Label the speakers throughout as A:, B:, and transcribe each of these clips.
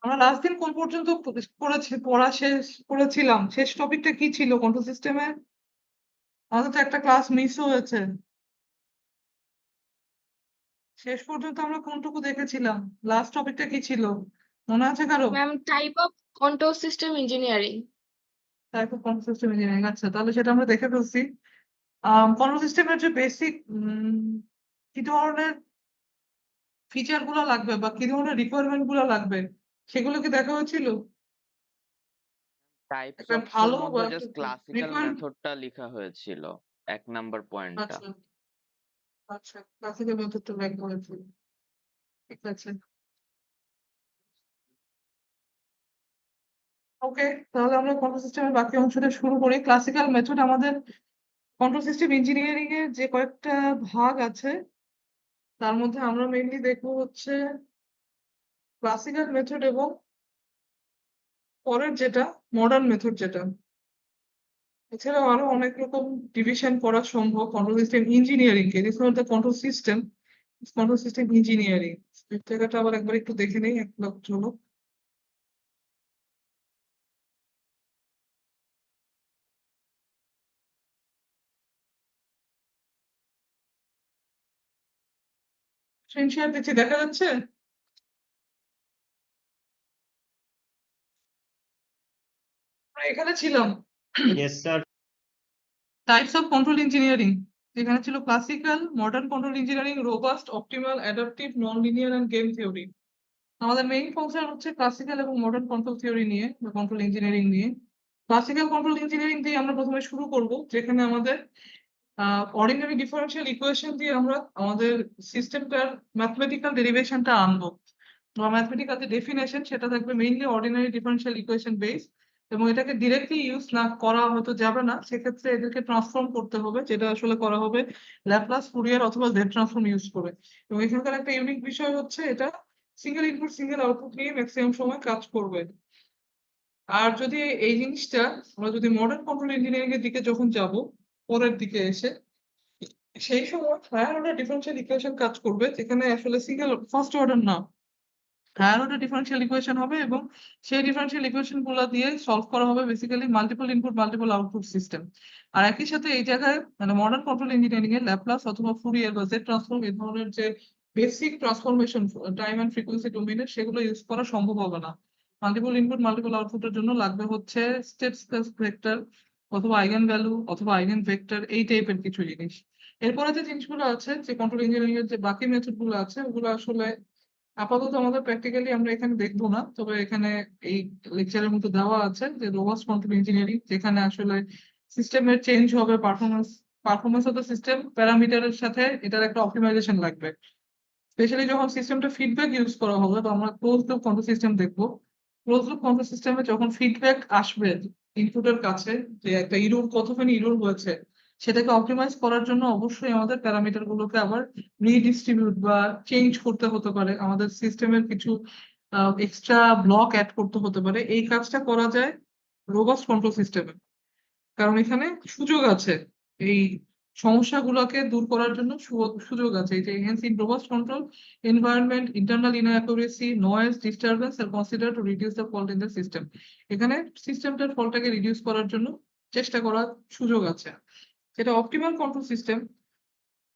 A: আমরা লাস্ট দিন কোন পর্যন্ত পড়া শেষ করেছিলাম? শেষ টপিকটা কি ছিল কন্ট্রোল সিস্টেমের? আমাদের তো একটা ক্লাস মিসও হয়েছে। শেষ পর্যন্ত আমরা কোনটুকু দেখেছিলাম? লাস্ট টপিকটা কি ছিল? মনে আছে কারো?
B: Ma'am, type of control system engineering.
A: Type of control system engineering, আচ্ছা তাহলে সেটা আমরা দেখে ফেলছি। কন্ট্রোল সিস্টেমের যে বেসিক কি ধরনের ফিচার গুলো লাগবে বা কি ধরনের রিকোয়ারমেন্ট গুলো লাগবে সেগুলো কি দেখা হয়েছিল?
C: টাইপস
A: একটা
C: অফস এর
A: ভালো বা
C: মধ্যে
A: একটা
C: জাস্ট ক্লাসিক্যাল
A: রিকোয়ারমেন্ট।
C: মেথডটা লিখা হয়েছিল 1 নাম্বার পয়েন্টটা।
A: আচ্ছা, আচ্ছা, ক্লাসিক্যাল মেথডটা ব্যাক করেছিল। ঠিক আছে। ওকে, তাহলে আমরা কন্ট্রোল সিস্টেমের বাকি অংশটা শুরু করি। ক্লাসিক্যাল মেথড আমাদের কন্ট্রোল সিস্টেম ইঞ্জিনিয়ারিং এর যে কয়েকটা ভাগ আছে তার মধ্যে আমরা মেইনলি দেখবো হচ্ছে ক্লাসিক্যাল মেথড এবং পরের যেটা মডার্ন মেথড যেটা। এছাড়াও আরো অনেক রকম ডিভিশন করা সম্ভব control system engineering K. This not the control system, control system engineering. জায়গাটা আবার একবার একটু দেখে নেই এক লাখ জন্য। স্ক্রিন শেয়ার দিচ্ছি, দেখা যাচ্ছে? আমরা এখানে ছিলাম
D: Yes, sir.
A: Types of control engineering, যেখানে ছিল classical, modern control engineering, robust, optimal, adaptive, non linear and game theory. আমাদের মেইন ফাংশন হচ্ছে ক্লাসিক্যাল এবং মডার্ন কন্ট্রোল থিওরি নিয়ে বা কন্ট্রোল ইঞ্জিনিয়ারিং নিয়ে। ক্লাসিক্যাল কন্ট্রোল ইঞ্জিনিয়ারিং দিয়ে আমরা প্রথমে শুরু করব, যেখানে আমাদের অর্ডিনারি ডিফারেন্সিয়াল ইকুয়েশন দিয়ে আমরা আমাদের সিস্টেমটার ম্যাথমেটিক্যাল ডেরিভেশনটা আনবো বা ম্যাথমেটিক্যাল যে ডেফিনেশন সেটা থাকবে mainly ordinary differential equation base. এবং এটাকে ডিরেক্টলি ইউজ না করা হয়তো যাবে না, সেক্ষেত্রে এদেরকে ট্রান্সফর্ম করতে হবে, যেটা আসলে করা হবে ল্যাপ্লাস, ফুরিয়ার অথবা জেড ট্রান্সফর্ম ইউজ করে। এবং এখানকার একটা ইউনিক বিষয় হচ্ছে এটা সিঙ্গেল ইনপুট সিঙ্গেল আউটপুট নিয়ে ম্যাক্সিমাম সময় কাজ করবে। আর যদি এই জিনিসটা আমরা যদি মডার্ন কন্ট্রোল ইঞ্জিনিয়ারিং এর দিকে যখন যাব, পরের দিকে এসে সেই সময় হায়ার অর্ডার ডিফারেন্সিয়াল ইকুয়েশন কাজ করবে, যেখানে আসলে সিঙ্গেল ফার্স্ট অর্ডার না, হায়ার অর্ডার ডিফারেন্সিয়াল ইকুয়েশন হবে এবং সেই ডিফারেন্সিয়াল ইকুয়েশন গুলো দিয়ে সলভ করা হবে basically multiple input multiple output system. আর একই সাথে এই জায়গায় মানে মডার্ন কন্ট্রোল ইঞ্জিনিয়ারিং এর ল্যাপ্লাস অথবা ফুরিয়ার বা জেড ট্রান্সফর্ম এই ধরনের যে basic transformation time and frequency ডোমেইনের সেগুলো ইউজ করা সম্ভব হবে না। মাল্টিপল ইনপুট মাল্টিপল আউটপুটের জন্য লাগবে হচ্ছে স্টেট স্পেস ভেক্টর অথবা আইগেন ভ্যালু অথবা আইগেন ভেক্টর, এই টাইপের কিছু জিনিস। এরপরে যে জিনিসগুলো আছে, যে কন্ট্রোল ইঞ্জিনিয়ারিং এর যে বাকি মেথড গুলো আছে, ওগুলো আসলে আপাতত আমাদের প্র্যাকটিক্যালি আমরা এখানে দেখবো না, তবে এখানে এই লেকচারের মধ্যে দেওয়া আছে যে রোবাস্ট কন্ট্রোল ইঞ্জিনিয়ারিং, যেখানে আসলে সিস্টেমের চেঞ্জ হবে, পারফরমেন্স অফ দ্য সিস্টেম প্যারামিটারের সাথে এটার একটা অপটিমাইজেশন লাগবে। স্পেশালি যখন সিস্টেমটা ফিডব্যাক ইউজ করা হবে বা আমরা ক্লোজ লুপ কন্ট্রোল সিস্টেম দেখবো, ক্লোজ লুপ কন্ট্রোল সিস্টেমে যখন ফিডব্যাক আসবে ইনপুটের কাছে যে একটা ইরর কতখানি ইরর হয়েছে, সেটাকে অপটিমাইজ করার জন্য অবশ্যই আমাদের প্যারামিটার গুলোকে আবার রিডিস্ট্রিবিউট বা চেঞ্জ করতে হতে পারে, আমাদের সিস্টেমের কিছু এক্সট্রা ব্লক অ্যাড করতে হতে পারে। এই কাজটা করা যায় রোবাস্ট কন্ট্রোল সিস্টেমে, কারণ এখানে সুযোগ আছে এই সমস্যাগুলোকে দূর করার জন্য। সুযোগ আছে এই যে hence in robust control environment internal inaccuracy noise disturbance আর consider to reduce the fault in the system. এখানে সিস্টেমটার ফল্টটাকে রিডিউস করার জন্য চেষ্টা করার সুযোগ আছে। যেটা optimal control system,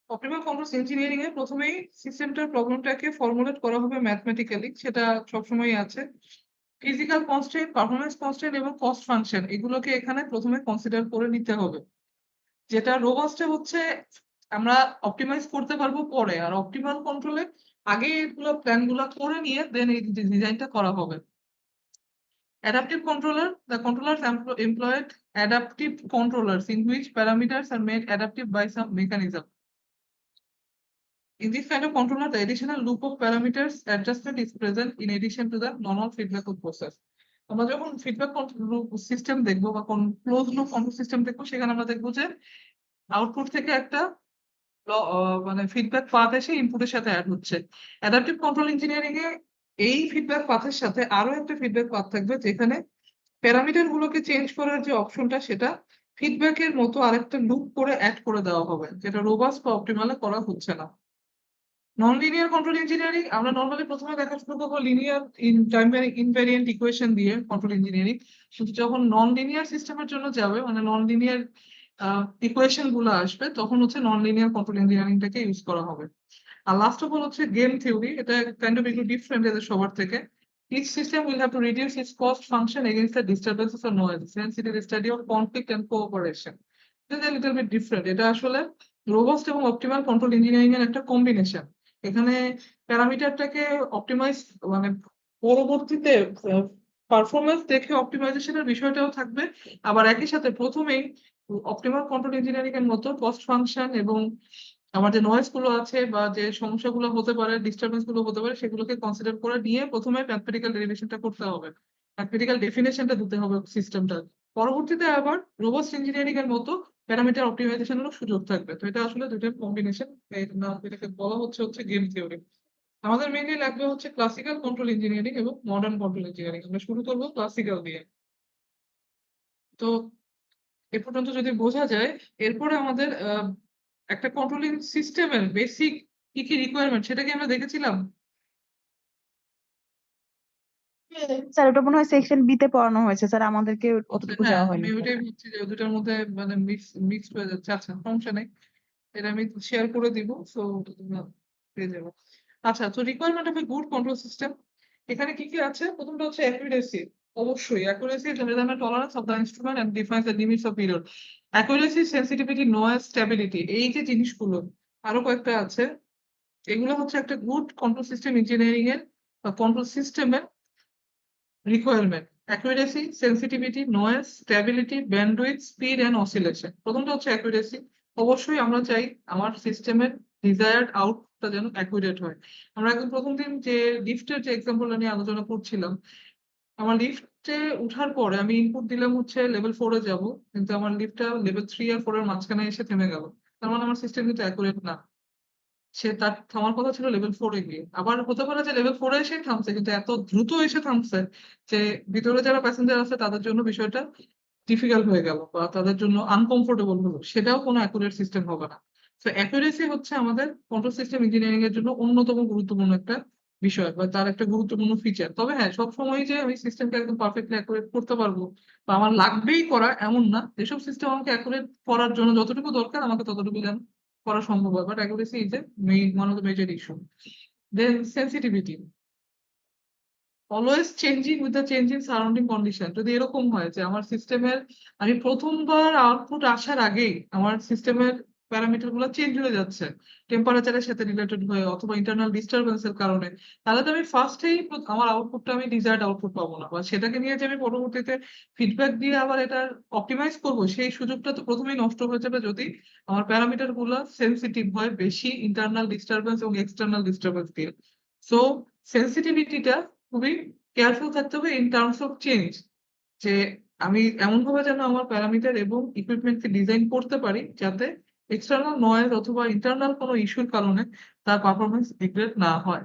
A: optimal control engineering এ প্রথমেই সিস্টেমটার প্রবলেমটাকে ফর্মুলেট করা হবে ম্যাথমেটিক্যালি, সেটা সবসময় আছে। ফিজিক্যাল কনস্ট্রেন্ট, পারফরমেন্স কনস্ট্রেন্ট এবং কস্ট ফাংশন এগুলোকে এখানে প্রথমে কনসিডার করে নিতে হবে। যেটা রোবাস্টে হচ্ছে আমরা অপটিমাইজ করতে পারবো পরে, আর অপটিমাল কন্ট্রোলে আগে এগুলো প্ল্যান গুলো করে নিয়ে দেন এই ডিজাইনটা করা হবে। Adaptive controller, the controllers employed adaptive controllers in which parameters are made adaptive by some mechanism. In this kind of controller, the additional loop of parameters adjustment is present in addition to the normal feedback loop process. আমরা যখন feedback system দেখবো বা কোন close loop control system দেখবো, সেখানে আমরা দেখবো যে আউটপুট থেকে একটা মানে ফিডব্যাক পাথ এসে ইনপুটের সাথে অ্যাড হচ্ছে। অ্যাডাপটিভ কন্ট্রোল ইঞ্জিনিয়ারিং এ এই ফিডব্যাক পাথের সাথে আরো একটা ফিডব্যাক পাথ থাকবে, যেখানে প্যারামিটার গুলোকে চেঞ্জ করার যে অপশনটা সেটা ফিডব্যাকের মতো আরেকটা লুপ করে অ্যাড করে দেওয়া হবে, যেটা রোবাস্ট বা অপটিমালে করা হচ্ছে না। নন লিনিয়ার কন্ট্রোল ইঞ্জিনিয়ারিং আমরা নর্মালি প্রথমে দেখা শুরু করবো লিনিয়ার টাইম ইনভ্যারিয়েন্ট ইকুয়েশন দিয়ে কন্ট্রোল ইঞ্জিনিয়ারিং, কিন্তু যখন নন লিনিয়ার সিস্টেমের জন্য যাবে মানে নন লিনিয়ার ইকুয়েশন গুলো আসবে তখন হচ্ছে নন লিনিয়ার কন্ট্রোল ইঞ্জিনিয়ারিংটাকে ইউজ করা হবে। আর লাস্ট অফ অল হচ্ছে গেম থিওরি, এটা কাইন্ড অফ একটু ডিফারেন্ট এদের সবার থেকে। Each system will have to reduce its cost function against the disturbances or noise. Hence, it is a study of conflict and cooperation. It is a little bit different. এটা আসলে robust এবং optimal control engineering এর একটা combination. এখানে প্যারামিটারটাকে optimise মানে পরবর্তীতে performance দেখে অপটিমাইজেশনের বিষয়টাও থাকবে। আবার একই সাথে প্রথমেই অপটিমাল কন্ট্রোল ইঞ্জিনিয়ারিং এর মতো কস্ট ফাংশন এবং আমার যে নয়েজ গুলো আছে বা যে সমস্যাগুলো হতে পারে ডিস্টারবেন্স গুলো হতে পারে সেগুলোকে কনসিডার করে নিয়ে প্রথমে ম্যাথমেটিক্যাল ডেরিভেশনটা করতে হবে, ম্যাথমেটিক্যাল ডেফিনেশনটা দিতে হবে সিস্টেমটা। পরবর্তীতে আবার রোবোস্ট ইঞ্জিনিয়ারিং এর মতো প্যারামিটার অপটিমাইজেশনেরও সুযোগ থাকবে। তো এটা আসলে দুটোর কম্বিনেশন, এটাকে বলা হচ্ছে গেম থিওরি। আমাদের মেইনলি লাগবে হচ্ছে ক্লাসিক্যাল কন্ট্রোল ইঞ্জিনিয়ারিং এবং মডার্ন কন্ট্রোল ইঞ্জিনিয়ারিং। আমরা শুরু করবো ক্লাসিক্যাল দিয়ে। তো এ পর্যন্ত যদি বোঝা যায়, এরপরে আমাদের একটা কন্ট্রোলিং সিস্টেমের বেসিক কি কি রিকোয়ারমেন্ট সেটা কি আমরা দেখেছিলাম?
D: স্যার ওটা মনে হয় সেকশন বি তে পড়ানো হয়েছে স্যার, আমাদেরকে অতটুকু
A: হ্যাঁ,
D: যাওয়া
A: আমি
D: হয়নি স্যার।
A: ওইটাই ভাবছি যে দুটার মধ্যে মানে মিক্সড হয়ে যাচ্ছে। আচ্ছা, সমস্যা নেই, এটা আমি শেয়ার করে দিব, সো পেয়ে যাবো। আচ্ছা, তো requirement of a good control system এখানে কি কি আছে? প্রথমটা হচ্ছে অ্যাকুরেসি। অবশ্যই accuracy is the tolerance of the instrument and defines the limits of period. Accuracy, sensitivity, noise, stability, এই যে জিনিসগুলো আরো কয়েকটা আছে, এগুলো হচ্ছে একটা গুড কন্ট্রোল সিস্টেম ইঞ্জিনিয়ারিং এর বা কন্ট্রোল সিস্টেমের requirement. Accuracy, sensitivity, noise, stability, bandwidth, speed and oscillation. প্রথমটা হচ্ছে অ্যাকুরেসি। অবশ্যই আমরা চাই আমার সিস্টেমের ডিজায়ার্ড আউটপুটটা যেন অ্যাকুরেট হয়। আমরা একদম প্রথম দিন যে লিফটের যে এক্সাম্পলটা নিয়ে আলোচনা করছিলাম, আমার লিফটে উঠার পরে আমি ইনপুট দিলাম হচ্ছে লেভেল 4 এ যাব, কিন্তু আমার লিফটটা লেভেল 3 আর 4 এর মাঝখানে এসে থেমে গেল। তার মানে আমার সিস্টেম কিন্তু অ্যাকুরেট না। সে তার থামার কথা ছিল লেভেল 4 এ গিয়ে। আবার হতে পারে যে লেভেল 4 এ এসে থামছে, কিন্তু এত দ্রুত এসে থামছে যে ভিতরে যারা প্যাসেঞ্জার আছে তাদের জন্য বিষয়টা ডিফিকাল্ট হয়ে গেল বা তাদের জন্য আনকমফোর্টেবল হলো, সেটাও কোনো অ্যাকুরেট সিস্টেম হবে না। তো অ্যাকুরেসি হচ্ছে আমাদের কন্ট্রোল সিস্টেম ইঞ্জিনিয়ারিং এর জন্য অন্যতম গুরুত্বপূর্ণ একটা বিষয় বা তার একটা গুরুত্বপূর্ণ ফিচার। তবে হ্যাঁ, সবসময় যে আমি সিস্টেমকে একদম পারফেক্টলি অ্যাকুরেট করতে পারবো বা আমার লাগবেই করা এমন না। যেসব সিস্টেম আমাকে অ্যাকুরেট করার জন্য যতটুকু দরকার আমাকে ততটুকু যেন করা সম্ভব হয়, but accuracy is a main one of the major issue. Then sensitivity, always changing with the changing surrounding condition. যদি এরকম হয় যে আমার সিস্টেমের আমি প্রথমবার আউটপুট আসার আগেই আমার সিস্টেমের প্যারামিটার গুলো চেঞ্জ হয়ে যাচ্ছে টেম্পারেচারের সাথে রিলেটেড হয়ে অথবা ইন্টারনাল ডিস্টারবেন্সের কারণে, তাহলে তো আমি ফার্স্টেই আমার আউটপুটটা আমি ডিজায়ার্ড আউটপুট পাবো না, বা সেটাকে নিয়ে যে আমি পরবর্তীতে ফিডব্যাক দিয়ে আবার এটা অপটিমাইজ করবো সেই সুযোগটা তো প্রথমেই নষ্ট হয়ে যাবে যদি আমার প্যারামিটার গুলো সেন্সিটিভ হয় বেশি ইন্টারনাল ডিস্টারবেন্স এবং এক্সটার্নাল ডিস্টারবেন্স দিয়ে। সো সেন্সিটিভিটিটা খুবই কেয়ারফুল থাকতে হবে ইন টার্মস অফ চেঞ্জ, যে আমি এমন ভাবে যেন আমার প্যারামিটার এবং ইকুইপমেন্টকে ডিজাইন করতে পারি যাতে এক্সটার্নাল নয়েজ অথবা ইন্টারনাল কোনো ইস্যুর কারণে তার পারফরমেন্স ডিগ্রেড না হয়।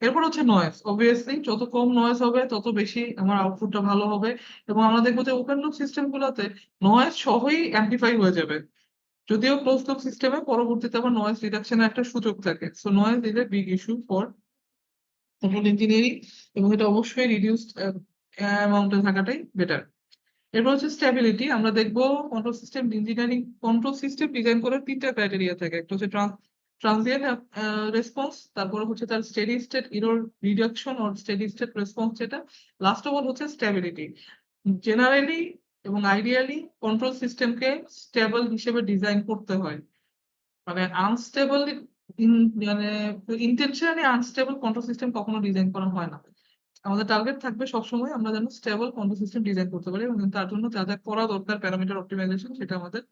A: এরপর হচ্ছে নয়েজ। অবভিয়াসলি যত কম নয়েজ হবে তত বেশি আমার আউটপুটটা ভালো হবে, এবং আমরা দেখবো যে ওপেন লুপ সিস্টেম গুলোতে নয়েজ সহই অ্যাম্পলিফাই হয়ে যাবে, যদিও ক্লোজ লুপ সিস্টেমে পরবর্তীতে আবার নয়েজ রিডাকশনের একটা সুযোগ থাকে। So noise is a big issue for control engineering, এবং এটা অবশ্যই রিডিউসড অ্যামাউন্টে থাকাটাই বেটার। এরপর হচ্ছে স্ট্যাবিলিটি। আমরা দেখবো কন্ট্রোল সিস্টেম ডিজাইন করার তিনটা ক্রাইটেরিয়া থাকে। একটা হচ্ছে ট্রানজিয়েন্ট রেসপন্স, তারপরে হচ্ছে তার steady state error reduction or steady state response, যেটা লাস্ট অফ অল হচ্ছে স্ট্যাবিলিটি। জেনারেলি এবং আইডিয়ালি কন্ট্রোল সিস্টেমকে স্টেবল হিসেবে ডিজাইন করতে হয়, মানে আনস্টেবল মানে ইন্টেনশনালি আনস্টেবল কন্ট্রোল সিস্টেম কখনো ডিজাইন করা হয় না। আমাদের টার্গেট থাকবে সবসময় আমরা যেন স্টেবল কন্ট্রোল সিস্টেম ডিজাইন করতে পারি, এবং তার জন্য যা যা করা দরকার প্যারামিটার অপটিমাইজেশন সেটা আমাদের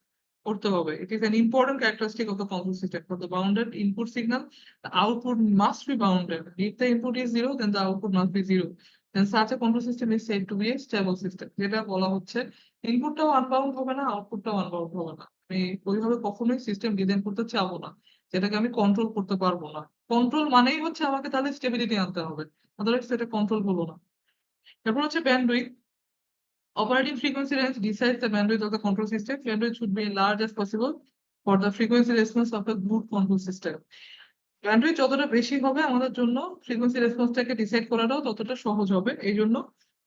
A: করতে হবে। It is an important characteristic of the control system. For the bounded input signal, the output must be bounded. If the input is zero, then the output must be zero. Then such a control system is said to be a stable system. যেটা বলা হচ্ছে ইনপুটটাও unbound হবে না, আউটপুটটাও unbound হবে না। আমি ওইভাবে কখনোই সিস্টেম ডিজাইন করতে চাবো না যেটাকে আমি কন্ট্রোল করতে পারবো না। কন্ট্রোল মানেই হচ্ছে আমাকে তাহলে স্টেবিলিটি আনতে হবে, আদারওয়াইজ সেটা কন্ট্রোল হলো না। তারপর হচ্ছে bandwidth. Operating frequency range decides the bandwidth of the control system. Bandwidth should be large as possible for the frequency response of a good control system. Bandwidth যতটা বেশি হবে আমাদের জন্য ফ্রিকোয়েন্সি রেসপন্সটাকে ডিসাইড করাটাও ততটা সহজ হবে। এই জন্য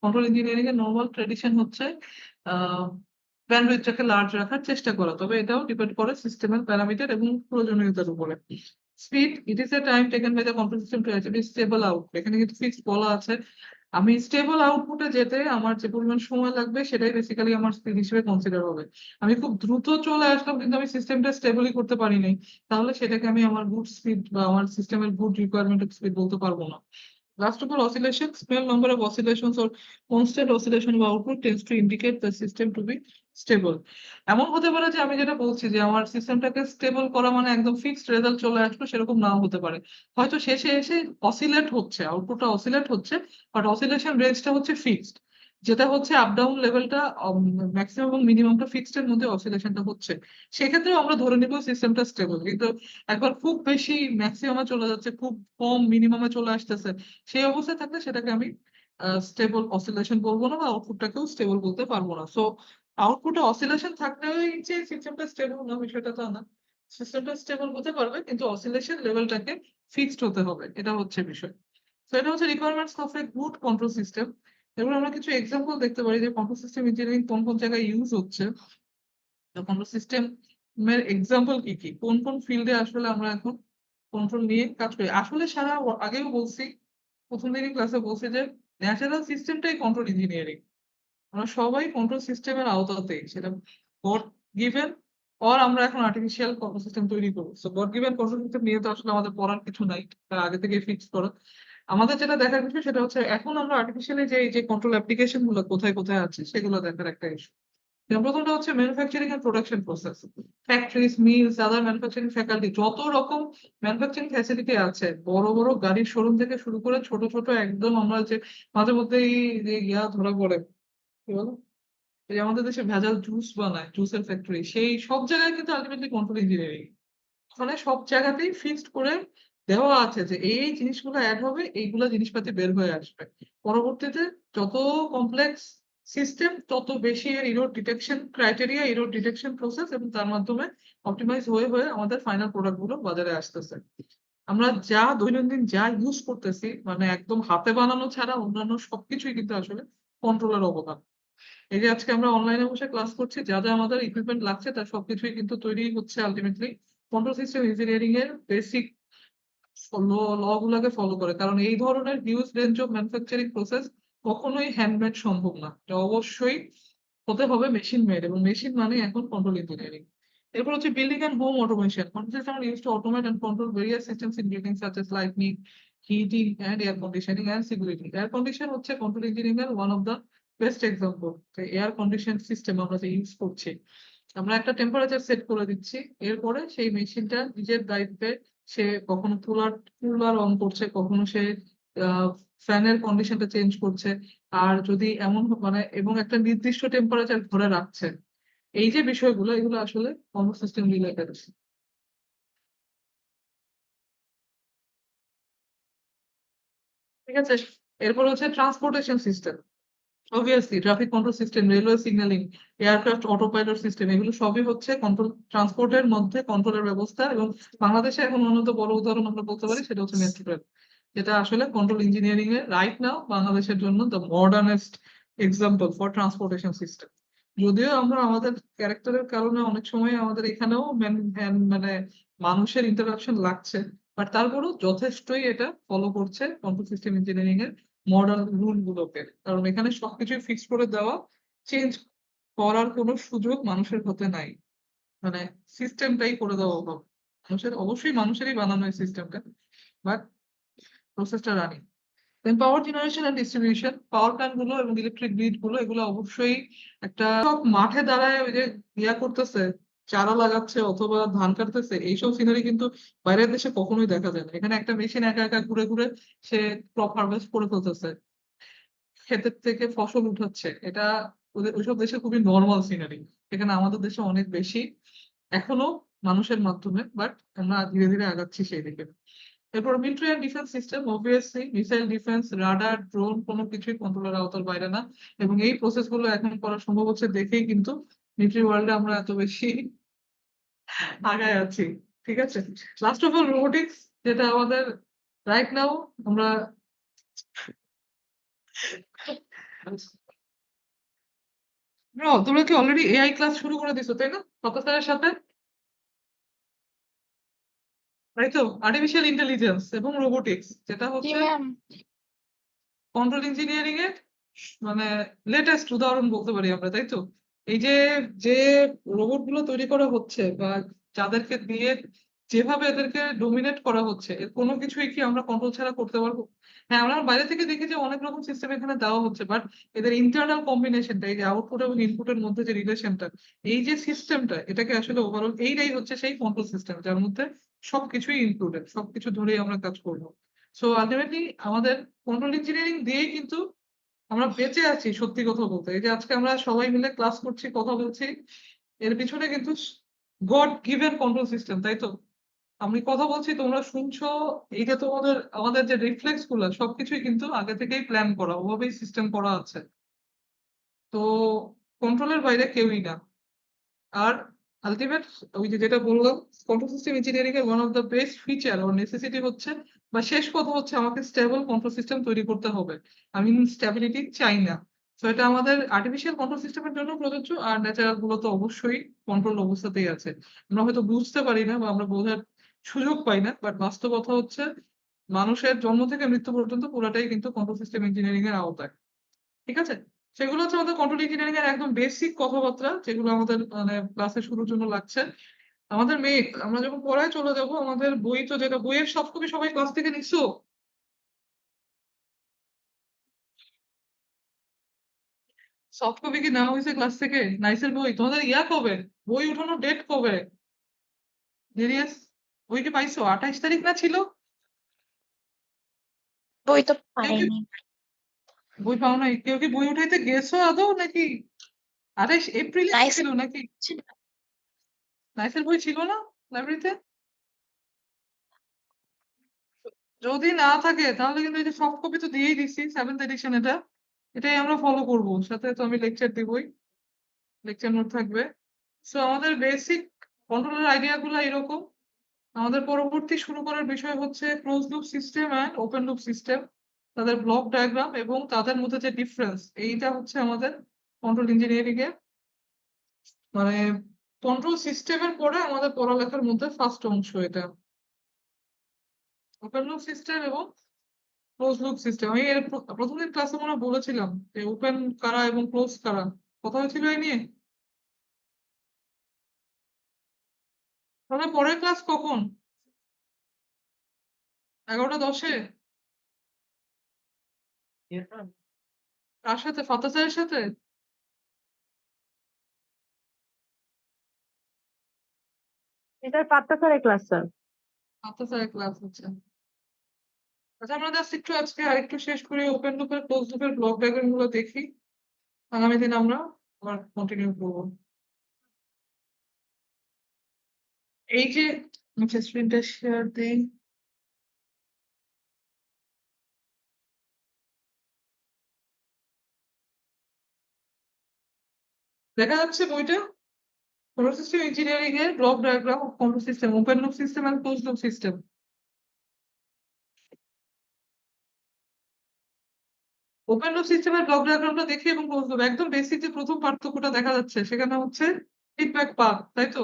A: কন্ট্রোল ইঞ্জিনিয়ারিং এর নর্মাল ট্রেডিশন হচ্ছে ব্যান্ডউইথটাকে লার্জ রাখার চেষ্টা করা, তবে এটাও ডিপেন্ড করে সিস্টেমের প্যারামিটার এবং প্রয়োজনীয়তার উপরে। Speed, it is a time taken by the control system to achieve stable output. এখানে কিন্তু ফিক্সড বলা আছে, আমি স্টেবল আউটপুটে যেতে আমার যে পরিমাণ সময় লাগবে সেটাই বেসিক্যালি আমার স্পিড হিসেবে কনসিডার হবে। আমি খুব দ্রুত চলে আসলাম কিন্তু আমি সিস্টেমটা স্টেবলই করতে পারি নাই, তাহলে সেটাকে আমি আমার গুড স্পিড বা আমার সিস্টেমের গুড রিকোয়ারমেন্ট অফ স্পিড বলতে পারবো না। Last of all, oscillation, small number of oscillations or constant oscillation of output tends to indicate the system to be stable. এমন হতে পারে যে আমি যেটা বলছি যে আমার সিস্টেমটাকে স্টেবল করা মানে একদম ফিক্সড রেজাল্ট চলে আসলো, সেরকম নাও হতে পারে। হয়তো শেষে এসে অসিলেট হচ্ছে, আউটপুটটা অসিলেট হচ্ছে, বাট অসিলেশন রেঞ্জটা হচ্ছে ফিক্সড, যেটা হচ্ছে আপ ডাউন লেভেলটা ম্যাক্সিমাম এবং মিনিমামটা ফিক্সড এর মধ্যে অসিলেশনটা হচ্ছে। সেক্ষেত্রেও আমরা ধরে নিব সিস্টেমটা স্টেবল। কিন্তু একবার খুব বেশি ম্যাক্সিমামে চলে যাচ্ছে, খুব কম মিনিমামে চলে আসতেছে, সেই অবস্থায় থাকলে সেটাকে আমি স্টেবল অসিলেশন বলবো না বা আউটপুটটাকেও স্টেবল বলতে পারবো না। সো আউটপুটে অসিলেশন থাকলেই যে সিস্টেমটা স্টেবল না বিষয়টা তা না, সিস্টেমটা স্টেবল হতে পারবে কিন্তু অসিলেশন লেভেলটাকে ফিক্সড হতে হবে, এটা হচ্ছে বিষয়। তো এটা হচ্ছে requirements of a good control system. এবার আমরা কিছু এক্সাম্পল দেখতে পারি যে কন্ট্রোল সিস্টেম ইঞ্জিনিয়ারিং কোন কোন জায়গায় ইউজ হচ্ছে। কন্ট্রোল সিস্টেমের এক্সাম্পল কি কি, কোন কোন ফিল্ডে আসলে আমরা এখন কন্ট্রোল নিয়ে কাজ করি। আসলে সারা আগেও বলছি, প্রথম দিনই ক্লাসে বলছি যে ন্যাচারাল সিস্টেমটাই কন্ট্রোল ইঞ্জিনিয়ারিং। আমরা সবাই কন্ট্রোল সিস্টেমের আওতাতে, সেটা গড গিভেন অর আমরা এখন আর্টিফিশিয়াল কন্ট্রোল সিস্টেম তৈরি করবো। So god given control system নিয়ে তো আসলে আমাদের পড়ার কিছু নাই, তার আগে থেকে ফিক্স করা। আমাদের যেটা দেখার বিষয় সেটা হচ্ছে এখন আমরা আর্টিফিশিয়ালি যে কন্ট্রোল অ্যাপ্লিকেশন গুলো কোথায় কোথায় আছে সেগুলো দেখার একটা ইস্যু। প্রথমটা হচ্ছে manufacturing and production process. Factories, mills, other manufacturing faculty, যত রকম ম্যানুফ্যাকচারিং ফ্যাসিলিটি আছে, বড় বড় গাড়ির শোরুম থেকে শুরু করে ছোট ছোট একদম আমরা যে মাঝে মধ্যেই যে ধরা পড়ে, কি বলো, এই যে আমাদের দেশে ভেজাল জুস বানায়, জুসের ফ্যাক্টরি, সেই সব জায়গায় কিন্তু আলটিমেটলি কন্ট্রোল ইঞ্জিনিয়ারিং। ওখানে সব জায়গাতেই ফিক্সড করে দেওয়া আছে যে এই জিনিসগুলো অ্যাড হবে, এইগুলো জিনিসপাতি বের হয়ে আসবে। পরবর্তীতে যত কমপ্লেক্স সিস্টেম তত বেশি এর error detection criteria, error detection process, এবং তার মাধ্যমে অপটিমাইজ হয়ে হয়ে আমাদের ফাইনাল প্রোডাক্ট গুলো বাজারে আসতেছে। আমরা যা দৈনন্দিন যা ইউজ করতেছি মানে একদম হাতে বানানো ছাড়া অন্যান্য সবকিছুই কিন্তু আসলে কন্ট্রোলের অবদান। এই যে আজকে আমরা অনলাইনে বসে ক্লাস করছি, যা যা আমাদের ইকুইপমেন্ট লাগছে তার সবকিছুই কিন্তু তৈরি হচ্ছে আলটিমেটলি কন্ট্রোল সিস্টেম ইঞ্জিনিয়ারিং এর বেসিক ল গুলাকে ফলো করে। কারণ এই ধরনের huge range of manufacturing process কখনোই হ্যান্ডমেড সম্ভব না, এটা অবশ্যই হতে হবে মেশিন মেড, এবং মেশিন মানে এখন কন্ট্রোল ইঞ্জিনিয়ারিং। এরপর হচ্ছে building and home automation. Control system are used to automate and control various systems in building such as lighting, heating and air conditioning and security. Air condition হচ্ছে control engineering এর one of the best example. Air condition system আমরা যে use করছি, আমরা একটা temperature set করে দিচ্ছি, এরপরে সেই মেশিনটা নিজের দায়িত্বে সে কখনো কুলার কুলার অন করছে, কখনো সে ফ্যানের কন্ডিশনটা চেঞ্জ করছে। আর যদি এমন মানে এবং একটা নির্দিষ্ট টেম্পারেচার ধরে রাখছে, এই যে বিষয়গুলো এগুলো আসলে কন্ট্রোল সিস্টেম রিলেটেড। ঠিক আছে, এরপর হচ্ছে transportation system. Obviously traffic control system, railway signalling, aircraft auto pilot system, এগুলো সবই হচ্ছে কন্ট্রোল ট্রান্সপোর্টের মধ্যে কন্ট্রোলের ব্যবস্থা। এবং বাংলাদেশে এখন অন্যত বড় উদাহরণ আমরা বলতে পারি সেটা হচ্ছে মেট্রো রেল, যেটা আসলে কন্ট্রোল ইঞ্জিনিয়ারিং এর রাইট নাও বাংলাদেশের জন্য the modernest example for transportation system. যদিও আমরা আমাদের ক্যারেক্টারের কারণে অনেক সময় আমাদের এখানেও মানে মানুষের ইন্টারাকশন লাগছে, বাট তারপরেও যথেষ্টই এটা ফলো করছে কন্ট্রোল সিস্টেম ইঞ্জিনিয়ারিং এর মডার্ন রুল গুলোকে। কারণ এখানে সবকিছুই ফিক্স করে দেওয়া, চেঞ্জ করার কোনো সুযোগ মানুষের হতে নাই, মানে সিস্টেমটাই করে দেওয়া হবে। মানুষের অবশ্যই মানুষেরই বানানো এই সিস্টেমটা, বাট প্রসেসটা running. Then power generation and distribution, power plant গুলো এবং ইলেকট্রিক গ্রিড গুলো এগুলো অবশ্যই একটা সব মাঠে দাঁড়ায় ওই যে ইয়া করতেছে, চারা লাগাচ্ছে অথবা ধান কাটতেছে, এইসব সিনারি কিন্তু বাইরের দেশে কখনোই দেখা যায় না। এখানে একটা মেশিন একা একা ঘুরে ঘুরে সে ক্রপ হারভেস্ট করে ফেলতেছে, ক্ষেতের থেকে ফসল উঠাচ্ছে, এটা ওদের ওইসব দেশে খুবই নর্মাল সিনারি। এখানে আমাদের দেশে অনেক বেশি এখনো মানুষের মাধ্যমে, বাট আমরা ধীরে ধীরে আগাচ্ছি সেই দিকে। এরপর military and defence system, obviously missile defence, radar, drone কোনো কিছুই কন্ট্রোলের আওতার বাইরে না। এবং এই প্রসেস গুলো এখন করা সম্ভব হচ্ছে দেখেই কিন্তু মিলিটারি ওয়ার্ল্ডে আমরা এত বেশি আগায় আছি। ঠিক আছে? লাস্ট অফ অল রোবোটিক্স, যেটা আমাদের রাইট নাও আমরা তোমরা কি অলরেডি এআই ক্লাস শুরু করে দিছো, তাই না? প্রফেসরের সাথে, তাই তো? আর্টিফিশিয়াল ইন্টেলিজেন্স এবং রোবোটিক্স, যেটা
B: জি
A: হচ্ছে
B: ম্যাম।
A: কন্ট্রোল ইঞ্জিনিয়ারিং এর মানে লেটেস্ট উদাহরণ বলতে পারি আমরা, তাই তো? এই যে যে রোবট গুলো তৈরি করা হচ্ছে বা যাদেরকে দিয়ে যেভাবে এদেরকে ডোমিনেট করা হচ্ছে, এর কোনো কিছুই কি আমরা কন্ট্রোল ছাড়া করতে পারবো? হ্যাঁ, আমরা বাইরে থেকে দেখি যে অনেক রকম সিস্টেম এখানে দেওয়া হচ্ছে, বাট এদের ইন্টারনাল কম্বিনেশনটা, এই যে আউটপুট এবং ইনপুটের মধ্যে যে রিলেশনটা, এই যে সিস্টেমটা, এটাকে আসলে ওভারঅল এইটাই হচ্ছে সেই কন্ট্রোল সিস্টেম, যার মধ্যে সবকিছুই ইনক্লুডেড, সবকিছু ধরেই আমরা কাজ করবো। সো আলটিমেটলি আমাদের কন্ট্রোল ইঞ্জিনিয়ারিং দিয়েই কিন্তু আমরা বেঁচে আছি, সত্যি কথা বলতে। এই যে আজকে আমরা সবাই মিলে ক্লাস করছি, কথা বলছি, এর পিছনে কিন্তু গড গিভেন কন্ট্রোল সিস্টেম, তাই তো? আমি কথা বলছি, তোমরা শুনছো, এই যে তোমাদের আমাদের যে রিফ্লেক্স গুলো সবকিছুই কিন্তু আগে থেকেই প্ল্যান করা, ওভাবেই সিস্টেম করা আছে। তো কন্ট্রোলের বাইরে কেউই না। আর আলটিমেট ওই যে যেটা বললাম, কন্ট্রোল সিস্টেম ইঞ্জিনিয়ারিং এর one of the best feature or necessity হচ্ছে, বা শেষ কথা হচ্ছে, আমাকে স্টেবল কন্ট্রোল সিস্টেম তৈরি করতে হবে। আমি স্টেবিলিটি চাই না। তো এটা আমাদের আর্টিফিশিয়াল কন্ট্রোল সিস্টেমের জন্য প্রযোজ্য, আর ন্যাচারাল গুলো তো অবশ্যই কন্ট্রোল অবস্থাতেই আছে। আমরা হয়তো বুঝতে পারি না বা আমরা বোঝার সুযোগ পাই না, বাট বাস্তবতা হচ্ছে মানুষের জন্ম থেকে মৃত্যু পর্যন্ত পুরাটাই কিন্তু কন্ট্রোল সিস্টেম ইঞ্জিনিয়ারিং এর আওতায়। ঠিক আছে? সেগুলো হচ্ছে আমাদের কন্ট্রোল ইঞ্জিনিয়ারিং এর একদম বেসিক কথাবার্তা, যেগুলো আমাদের মানে ক্লাসে শুরুর জন্য লাগছে। আমাদের মেয়ে, আমরা যখন পড়ায় চলে যাব, আমাদের বই তো, যেটা বইয়ের সফট কপি সবাই ক্লাস থেকে নিছো? সফট কপি কি নেওয়া হয়েছে ক্লাস থেকে? নাইসের বই তোমাদের ইয়া কবে? বই উঠানোর ডেট কবে? জেরিয়াস, বই কি পাইছো? 28 তারিখ না ছিল?
B: বই তো
A: কেউ কি
B: পাইনি।
A: বই পাও নাই? কেউ কি বই উঠাইতে গেছো আদৌ নাকি? 28 এপ্রিলে
B: নাইস।
A: ছিল নাকি? নাইসের বই ছিল না লাইব্রেরিতে? যদি না থাকে তাহলে কিন্তু এই যে সফট কপি তো দিয়েই দিচ্ছি, 7th এডিশন, এটাই আমরা ফলো করব। সাথে তো আমি লেকচার দিবই, লেকচার নোট থাকবে। সো আমাদের বেসিক কন্ট্রোলের আইডিয়া গুলো এরকম। আমাদের পরবর্তী শুরু করার বিষয় হচ্ছে close loop system and open loop system, তাদের ব্লক ডায়াগ্রাম এবং তাদের মধ্যে যে ডিফারেন্স, এইটা হচ্ছে আমাদের কন্ট্রোল ইঞ্জিনিয়ারিং এর মানে কন্ট্রোল সিস্টেমের পরে আমাদের পড়ালেখার মধ্যে ফার্স্ট অংশ এটা। ওপেন লুপ সিস্টেম এবং ক্লোজ লুপ সিস্টেম, আমি এর প্রথম দিন ক্লাসে মনে হয় বলেছিলাম যে ওপেন কারা এবং ক্লোজ কারা, কথা হয়েছিল এই নিয়ে। তাহলে পরের ক্লাস কখন? 11টা 10-এ? কার সাথে? ফাতা স্যারের সাথে?
D: এটা 5টা স্যারের ক্লাস স্যার।
A: ফাতা স্যারের ক্লাস হচ্ছে। আচ্ছা, আমরা জাস্ট একটু আজকে আরেকটু শেষ করে ওপেন লুপের ক্লোজ লুপের ব্লক ডায়াগ্রাম গুলো দেখি, আগামী দিন আমরা আবার কন্টিনিউ করবো। এই যে স্ক্রিনটা শেয়ার দিই। দেখা যাচ্ছে বইটা? কন্ট্রোল সিস্টেম ইঞ্জিনিয়ারিং এর block diagram of control system, open loop system and close loop system. Open loop সিস্টেমের ব্লক ডায়াগ্রামটা দেখি এবং ক্লোজ লুপ, একদম বেসিক যে প্রথম পার্থক্যটা দেখা যাচ্ছে সেখানে হচ্ছে ফিডব্যাক পাথ, তাই তো?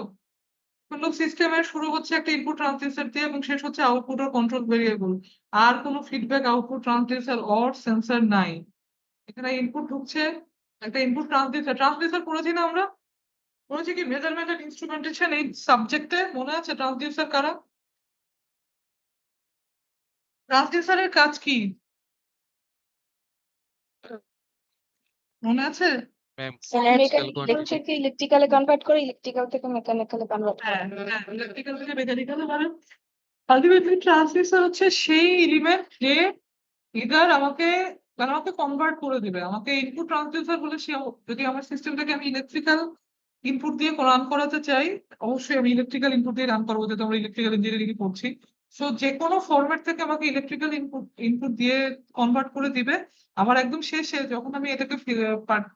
A: ওপেন লুপ সিস্টেমের শুরু হচ্ছে একটা ইনপুট ট্রান্সডিউসার দিয়ে এবং শেষ হচ্ছে আউটপুট আর কন্ট্রোল ভেরিয়েবল। আর কোনো feedback, output, transducer or sensor নাই। এখানে ইনপুট ঢুকছে, একটা ইনপুট ট্রান্সডিউসার, ট্রান্সডিউসার পড়েছি না আমরা? পড়েছি কি মেজারমেন্ট এন্ড ইনস্ট্রুমেন্টেশন এই সাবজেক্টে? মনে আছে ট্রান্সডিউসার কারা? ট্রান্সডিউসারের কাজ কি মনে আছে?
E: ম্যাম
B: মেকানিক্যাল থেকে ইলেকট্রিক্যালে কনভার্ট করে, ইলেকট্রিক্যাল থেকে মেকানিক্যালে কনভার্ট করে।
A: হ্যাঁ, ইলেকট্রিক্যাল থেকে মেকানিক্যাল, মানে আলটিমেটলি ট্রান্সডিউসার হচ্ছে সেই এলিমেন্ট যে ইদার আমাকে, মানে আমাকে কনভার্ট করে দিবে। আমাকে ইনপুট ট্রান্সডিউসার বলে, সে যদি আমার সিস্টেমটাকে আমি ইলেকট্রিক্যাল ইনপুট দিয়ে রান করাতে চাই, অবশ্যই আমি ইলেকট্রিক্যাল ইনপুট দিয়ে রান করবো, যেহেতু আমরা ইলেকট্রিক্যাল ইঞ্জিনিয়ারিং করছি। সো যে কোনো ফরম্যাট থেকে আমাকে ইলেকট্রিক্যাল ইনপুট দিয়ে কনভার্ট করে দিবে। আবার একদম শেষে যখন আমি এটাকে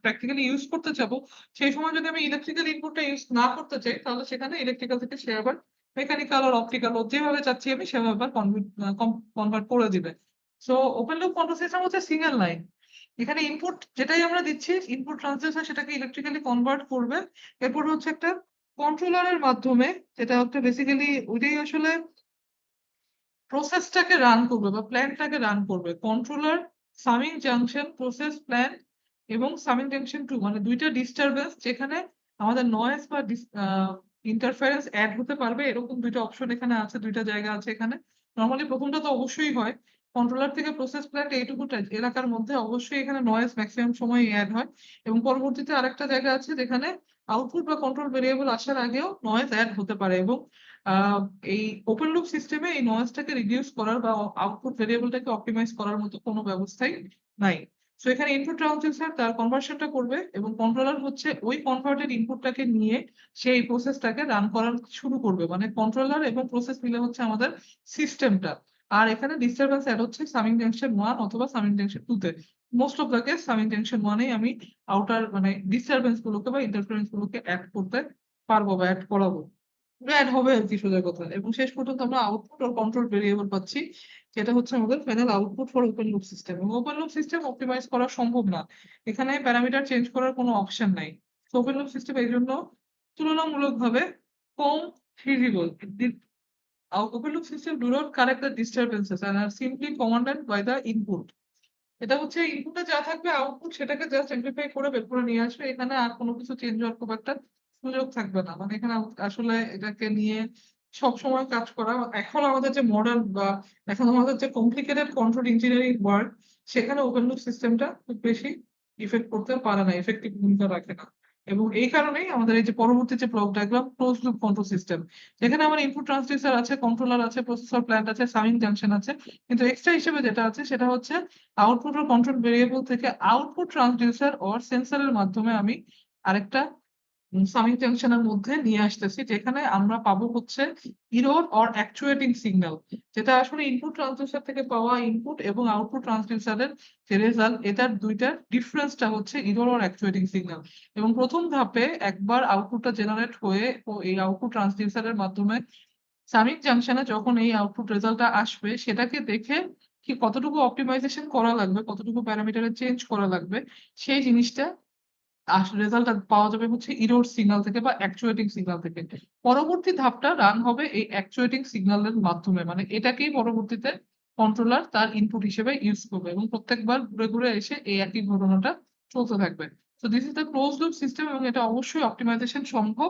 A: প্র্যাকটিক্যালি ইউজ করতে যাবো, সেই সময় যদি আমি ইলেকট্রিক্যাল ইনপুটটা ইউজ না করতে চাই, তাহলে সেখানে ইলেকট্রিক্যাল থেকে সে আবার মেকানিক্যাল আর অপটিক্যাল যেভাবে চাচ্ছি আমি সেভাবে কনভার্ট করে দিবে। So open loop control system হচ্ছে সিঙ্গেল লাইন। এখানে ইনপুট যেটাই আমরা দিচ্ছি, ইনপুট ট্রান্সডিউসার সেটাকে ইলেকট্রিক্যালি কনভার্ট করবে। এরপর হচ্ছে একটা কন্ট্রোলারের মাধ্যমে, যেটা হচ্ছে বেসিক্যালি ওইটাই আসলে প্রসেসটাকে রান করবে বা প্ল্যানটাকে রান করবে। Controller, summing junction, process plan এবং সামিং জাংশন 2 মানে ২ টা ডিস্টারবেন্স যেখানে আমাদের নয়েজ বা ইন্টারফারেন্স এড হতে পারবে, এরকম ২ টা অপশন এখানে আছে, ২ টা জায়গা আছে এখানে। নরমালি ১ম টা তো অবশ্যই হয়। কন্ট্রোলার থেকে প্রসেস প্ল্যান্ট এইটুকু এলাকার মধ্যে অবশ্যই এখানে নয়েজ ম্যাক্সিমাম সময় এড হয় এবং পরবর্তীতে আরেকটা জায়গা আছে যেখানে আউটপুট বা কন্ট্রোল ভেরিয়েবল আসার আগেও নয়েজ এড হতে পারে এবং আহ, এই ওপেন লুপ সিস্টেমে এই নয়েজটাকে রিডিউস করার বা আউটপুট ভেরিয়েবলটাকে অপটিমাইজ করার মতো কোনো ব্যবস্থাই নাই। সো এখানে ইনপুট ট্রান্সডিউসার তার কনভার্সনটা করবে এবং কন্ট্রোলার হচ্ছে ওই কনভার্টেড ইনপুটটাকে নিয়ে সেই প্রসেসটাকে রান করা শুরু করবে। মানে কন্ট্রোলার এবং প্রসেস মিলে হচ্ছে আমাদের সিস্টেমটা। আর এখানে ডিস্টারবেন্স অ্যাড হচ্ছে সামিং জাংশন 1 অথবা সামিং জাংশন 2 তে। Most of the case summing junction 1 এ আমি আউটার মানে ডিস্টারবেন্স গুলোকে বা ইন্টারফারেন্স গুলোকে অ্যাড করতে পারবো বা অ্যাড করাবো। অ্যাড হবে আর কি সোজা কথা। এবং শেষ পর্যন্ত আমরা আউটপুট আর কন্ট্রোল ভেরিয়েবল পাচ্ছি, যেটা হচ্ছে আমাদের final output for open loop system. এবং ওপেন লুপ সিস্টেম অপটিমাইজ করা সম্ভব না, এখানে প্যারামিটার চেঞ্জ করার কোনো অপশন নাই। ওপেন লুপ সিস্টেম এই জন্য তুলনামূলকভাবে কম feasible. Open loop system do not correct the disturbances and are simply commanded by the input. এটা হচ্ছে ইনপুটে যা থাকবে আউটপুট সেটাকে জাস্ট এমপ্লিফাই করে বের করে নিয়ে আসবে। এখানে আর কোনো কিছু চেঞ্জ হওয়ার খুব একটা সুযোগ থাকবে না। মানে এখানে আসলে এটাকে নিয়ে সবসময় কাজ করা, এখন আমাদের যে মডার্ন বা এখন আমাদের যে কমপ্লিকেটেড কন্ট্রোল ইঞ্জিনিয়ারিং ওয়ার্ক, সেখানে ওপেন লুপ সিস্টেমটা খুব বেশি ইফেক্ট করতে পারে না, এফেক্টিভ ভূমিকা রাখে না। এবং এই কারণেই আমাদের এই যে পরবর্তী যে block diagram, close loop control system, যেখানে আমার ইনপুট ট্রান্সডিউসার আছে, কন্ট্রোলার আছে, প্রসেসর প্ল্যান্ট আছে, সামিং জাংশন আছে, কিন্তু এক্সট্রা হিসেবে যেটা আছে সেটা হচ্ছে আউটপুট ও কন্ট্রোল ভেরিয়েবল থেকে আউটপুট ট্রান্সডিউসার অর সেন্সরের মাধ্যমে আমি আরেকটা সামিং জাংশনের মধ্যে নিয়ে আসতেছি, যেখানে আমরা পাবো হচ্ছে ইরোর অর অ্যাকচুয়েটিং সিগন্যাল, যেটা আসলে ইনপুট ট্রান্সডিউসার থেকে পাওয়া ইনপুট এবং আউটপুট ট্রান্সডিউসারের যে রেজাল্ট, এটার দুইটার ডিফারেন্সটা হচ্ছে ইরোর অর অ্যাকচুয়েটিং সিগন্যাল। এবং প্রথম ধাপে একবার আউটপুটটা জেনারেট হয়ে ও এই আউটপুট ট্রান্সডিউসারের মাধ্যমে সামিং জাংশনে যখন এই আউটপুট রেজাল্টটা আসবে, সেটাকে দেখে কি কতটুকু অপটিমাইজেশন করা লাগবে, কতটুকু প্যারামিটারে চেঞ্জ করা লাগবে, সেই জিনিসটা রেজাল্টটা পাওয়া যাবে হচ্ছে ইরোর সিগন্যাল থেকে বা অ্যাকচুয়েটিং সিগন্যাল থেকে। পরবর্তী ধাপটা রান হবে এই অ্যাকচুয়েটিং সিগন্যালের মাধ্যমে, মানে এটাকেই পরবর্তীতে কন্ট্রোলার তার ইনপুট হিসেবে ইউজ করবে এবং প্রত্যেকবার ঘুরে ঘুরে এসে এই একই ঘটনাটা চলতে থাকবে। তো this is the close loop system এবং এটা অবশ্যই অপটিমাইজেশন সম্ভব।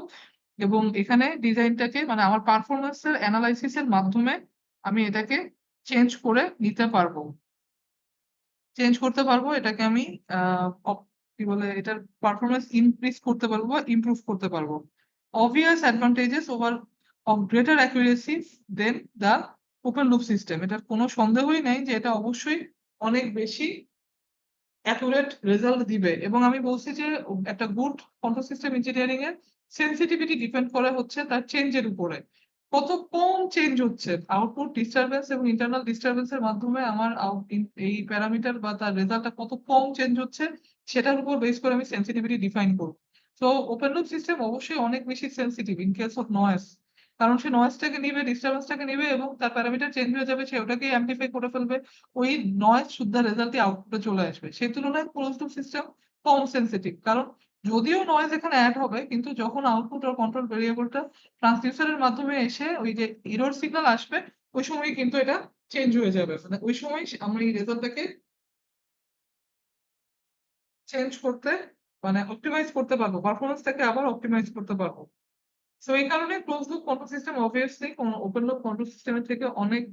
A: এবং এখানে ডিজাইনটাকে মানে আমার পারফরমেন্সের অ্যানালাইসিস এর মাধ্যমে আমি এটাকে চেঞ্জ করে নিতে পারবো, চেঞ্জ করতে পারবো এটাকে আমি কি বলে এটার পারফরমেন্স ইনক্রিজ করতে পারবো বা ইমপ্রুভ করতে পারবো। Obvious advantages over of greater accuracy then the open loop system. এটার কোনো সন্দেহই নেই যে এটা অবশ্যই অনেক বেশি অ্যাকুরেট রেজাল্ট দিবে। এবং আমি বলছি যে একটা গুড কন্ট্রোল সিস্টেম ইঞ্জিনিয়ারিং এর সেন্সিটিভিটি ডিপেন্ড করে হচ্ছে তার চেঞ্জের উপরে, কত কম চেঞ্জ হচ্ছে আউটপুট ডিস্টারবেন্স এবং ইন্টারনাল ডিস্টারবেন্স এর মাধ্যমে আমার এই প্যারামিটার বা তার রেজাল্টটা কত কম চেঞ্জ হচ্ছে, সেটার উপর বেস করে আমি সেন্সিটিভিটি ডিফাইন করব। তো ওপেন লুপ সিস্টেম অবশ্যই অনেক বেশি sensitive in case of noise, কারণ সে নয়েজটাকে নিবে, ডিস্টারবেন্সটাকে নিবে এবং তার প্যারামিটার চেঞ্জ হয়ে যাবে, সে ওটাকে অ্যাম্পলিফাই করে ফেলবে, ওই নয়েজ শুদ্ধ রেজাল্টই আউটপুটে চলে আসবে। সেই তুলনায় ক্লোজ লুপ সিস্টেম কম সেন্সিটিভ, কারণ যদিও নয়েজ এখানে অ্যাড হবে, কিন্তু যখন আউটপুট আর কন্ট্রোল ভেরিয়েবলটা ট্রান্সডিউসারের মাধ্যমে এসে ওই যে এরর সিগন্যাল আসবে, ওই সময় কিন্তু এটা চেঞ্জ হয়ে যাবে। মানে ওই সময় আমরা এই রেজাল্টটাকে চেঞ্জ করতে মানে অপটিমাইজ করতে পারবো, পারফরমেন্সটাকে আবার অপটিমাইজ করতে পারবো। সো এই কারণে close loop control system obviously open loop control সিস্টেমের থেকে অনেক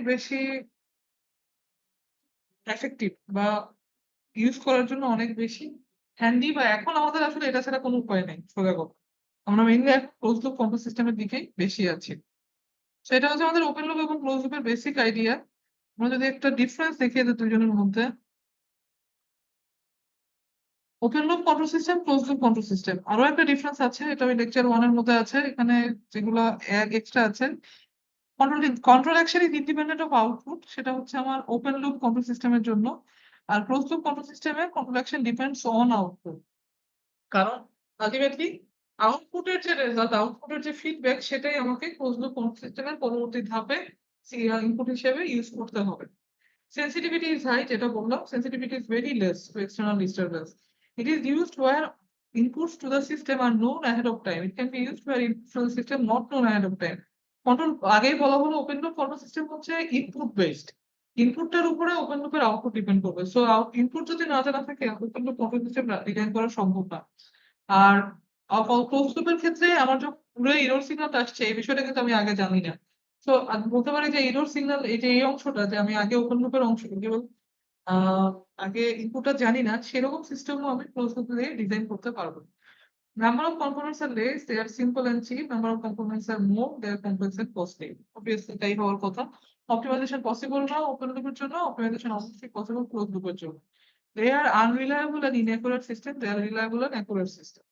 A: বেশি এফেক্টিভ বা ইউজ করার জন্য অনেক বেশি হ্যান্ডি, বা এখন আমাদের আসলে এটা ছাড়া কোনো উপায় নেই সোজা কথা। আমরা মেইনলি এখন ক্লোজ লুপ কন্ট্রোল সিস্টেমের দিকেই বেশি আছি। সেটা হচ্ছে আমাদের ওপেন লুপ এবং ক্লোজ লুপের বেসিক আইডিয়া। আমরা যদি একটা ডিফারেন্স দেখিয়ে দিই দুজনের মধ্যে, open loop control system, close loop control system, আরো একটা ডিফারেন্স আছে, এটা ওই লেকচার 1 এর মধ্যে আছে, এখানে যেগুলো এক্সট্রা আছে। Control action is independent of output, সেটা হচ্ছে আমার ওপেন লুপ কন্ট্রোল সিস্টেমের জন্য। আর ক্লোজ লুপ কন্ট্রোল সিস্টেমে control action depends on output. কারণ আলটিমেটলি আউটপুটের যে রেজাল্ট, আউটপুটের যে ফিডব্যাক সেটাই আমাকে ক্লোজড লুপ কন্ট্রোল সিস্টেমের পরবর্তী ধাপে ইনপুট হিসেবে ইউজ করতে হবে। Sensitivity is high, যেটা বললাম, sensitivity is very less to external disturbance. It is used where inputs to the system are known ahead of time. It can be used where inputs to the system not known ahead of time. Control আগেই বলা হলো open loop control system হচ্ছে input based. ইনপুটটার উপরে open লুপের output depend করবে। So input যদি না জানা থাকে open loop control system design করা সম্ভব না। আর ক্লোজ লুপের ক্ষেত্রে আমার যখন পুরো এরর সিগন্যালটা আসছে এই বিষয়টা কিন্তু আমি আগে জানি না। সো আমি বলতে পারি যে এরর সিগন্যাল এই যে এই অংশটা যে আমি আগে ওপেন লুপের অংশ কেবল আগে ইনপুটটা জানি না, সেরকম সিস্টেমও আমি ক্লোজ লুপ দিয়ে ডিজাইন করতে পারবো। Number of components are less, they are simple and cheap. Number of components are more, they are complex and costly. Obviously, এটাই হওয়ার কথা। Optimization possible না ওপেন লুপের জন্য, optimization obviously possible ক্লোজ লুপের জন্য। They are unreliable and inaccurate system, they are reliable and accurate system.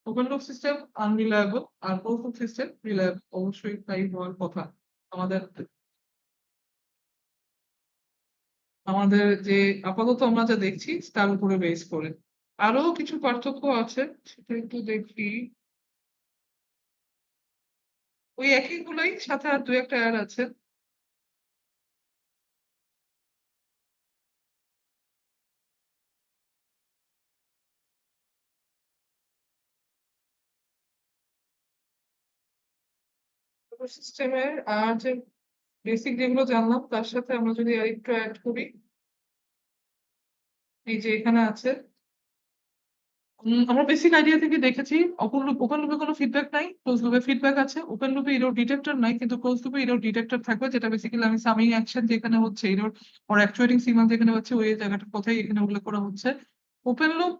A: Open loop system unreliable আর close loop system reliable, অবশ্যই তাই হওয়ার কথা। আমাদের আমাদের যে আপাতত আমরা যা দেখছি তার উপরে বেস করে আরো কিছু পার্থক্য আছে, সেটা একটু দেখি। ওই একইগুলোই, সাথে আর 2-একটা অ্যাড আছে। সিস্টেমের আর যে বেসিক যেগুলো জানলাম তার সাথে আমরা যদি আরেকটু অ্যাড করি, এই যে এখানে আছে আমরা বেসিক আইডিয়া থেকে দেখেছি ওপেন লুপে কোনো ফিডব্যাক নাই, ক্লোজ লুপে ফিডব্যাক আছে। ওপেন লুপে এরর ডিটেক্টর নাই, কিন্তু ক্লোজ লুপে এরর ডিটেক্টর থাকবে, যেটা বেসিক্যালি আমি সামিং অ্যাকশন যেখানে হচ্ছে এরর or অ্যাকচুয়েটিং সিগন্যাল যেখানে হচ্ছে ওই জায়গাটার কথাই এখানে উল্লেখ করা হচ্ছে। Open loop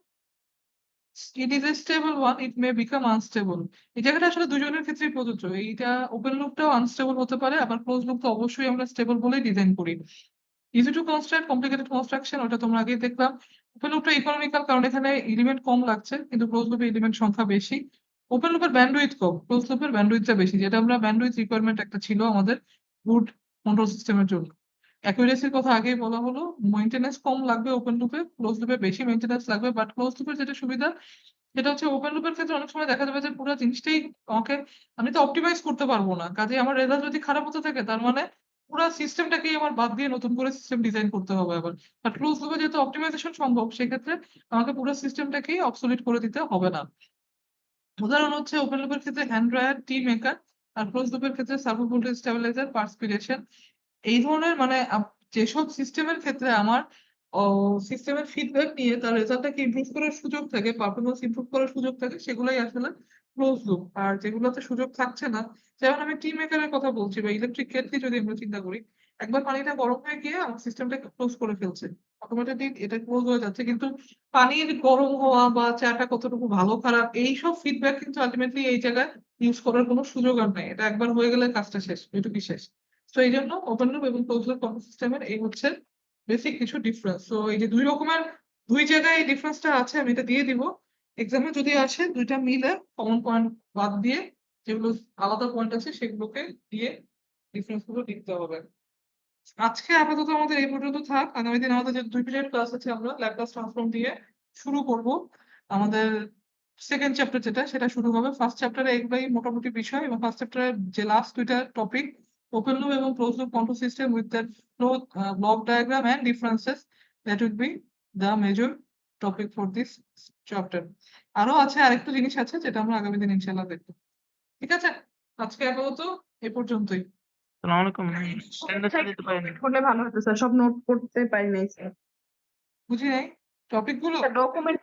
A: it is a stable one, it may become unstable. এই জায়গাটা আসলে দুজনের ক্ষেত্রেই প্রযোজ্য। এইটা ওপেন লুপটাও আনস্টেবল হতে পারে, আবার ক্লোজ লুপ তো অবশ্যই আমরা স্টেবল বলেই ডিজাইন করি। Easy to construct, complicated construction, ওটা তোমরা আগেই দেখলাম। ওপেন লুপটা ইকোনমিক্যাল কারণ এখানে এলিমেন্ট কম লাগছে, কিন্তু ক্লোজ লুপে এলিমেন্ট সংখ্যা বেশি। ওপেন লুপের ব্যান্ডউইথ কম, ক্লোজ লুপের ব্যান্ডউইথটা বেশি, যেটা আমরা ব্যান্ডউইথ রিকোয়ারমেন্ট একটা ছিল আমাদের গুড কন্ট্রোল সিস্টেমের জন্য। অ্যাকুরেসির কথা আগেই বলা হলো, মেইনটেনেন্স কম লাগবে ওপেন লুপে, ক্লোজ লুপে বেশি মেইনটেনেন্স লাগবে। বাট ক্লোজ লুপের যেটা সুবিধা সেটা হচ্ছে ওপেন লুপের ক্ষেত্রে অনেক সময় দেখা যাবে যে পুরো জিনিসটাই আমাকে আমি তো অপটিমাইজ করতে পারবো না, কাজে আমার রেজাল্ট যদি খারাপ হতে থাকে তার মানে পুরো সিস্টেমটাকেই আমার বাদ দিয়ে নতুন করে সিস্টেম ডিজাইন করতে হবে আবার। আর ক্লোজ লুপে যেহেতু অপটিমাইজেশন সম্ভব, সেক্ষেত্রে আমাকে পুরো সিস্টেমটাকেই অবসলিট করে দিতে হবে না। উদাহরণ হচ্ছে ওপেন লুপের ক্ষেত্রে হ্যান্ড ড্রায়ার, টি মেকার, আর ক্লোজ লুপের ক্ষেত্রে সার্ভো ভোল্টেজ স্টেবিলাইজার, পার্সপিরেশন। এই ধরনের মানে যেসব সিস্টেমের ক্ষেত্রে আমার সিস্টেমের ফিডব্যাক নিয়ে তার রেজাল্টটাকে ইমপ্রুভ করার সুযোগ থাকে, পারফরমেন্স ইমপ্রুভ করার সুযোগ থাকে, সেগুলাই আসলে ক্লোজ লুপ। আর যেগুলোতে সুযোগ থাকছে না, যেমন আমি টি মেকারের কথা বলছি বা ইলেকট্রিক কেটলি যদি আমরা চিন্তা করি, একবার পানিটা গরম হয়ে গিয়ে আমার সিস্টেমটাকে ক্লোজ করে ফেলছে, অটোমেটিকলি এটা ক্লোজ হয়ে যাচ্ছে। কিন্তু পানির গরম হওয়া বা চাটা কতটুকু ভালো খারাপ এইসব ফিডব্যাক কিন্তু আলটিমেটলি এই জায়গায় ইউজ করার কোনো সুযোগ আর নাই, এটা একবার হয়ে গেলে কাজটা শেষ, এটুকুই শেষ। তো এই জন্য ওপেন লুপ এবং ক্লোজ লুপ কন্ট্রোল সিস্টেমের এই হচ্ছে বেসিক কিছু ডিফারেন্স। তো এই যে দুই রকমের দুই জায়গায় এই ডিফারেন্সটা আছে, আমি এটা দিয়ে দিব এক্সামে যদি আসে, দুইটা মিলে কমন পয়েন্ট বাদ দিয়ে যেগুলো আলাদা পয়েন্ট আছে সেগুলোকে দিয়ে ডিফারেন্স গুলো লিখতে হবে। আজকে আপাতত আমাদের এই পর্যন্ত থাক। আগামী দিন আমাদের যে 2 পিরিয়ড ক্লাস আছে, আমরা ল্যাপ্লাস ট্রান্সফর্ম দিয়ে শুরু করব। আমাদের সেকেন্ড চ্যাপ্টার যেটা সেটা শুরু হবে। ফার্স্ট চ্যাপ্টারে এগুলাই মোটামুটি বিষয়, এবং ফার্স্ট চ্যাপ্টারে যে লাস্ট দুইটা টপিক ওপেন লুপ এবং close loop control system with that flow block diagram and differences, that will be the major topic for this chapter. আরো আছে আরেকটু জিনিস আছে যেটা আমরা আগামী দিন ইনশাআল্লাহ দেখব। ঠিক আছে, আজকে আপাতত এ পর্যন্তই।
E: আসসালামু আলাইকুম। অ্যাটেন্ডেন্সটা দিতে পারিনি।
D: করলে ভালো হতো স্যার, সব নোট করতে পারি নাই স্যার।
A: বুঝি নাই টপিক গুলো
D: ডকুমেন্ট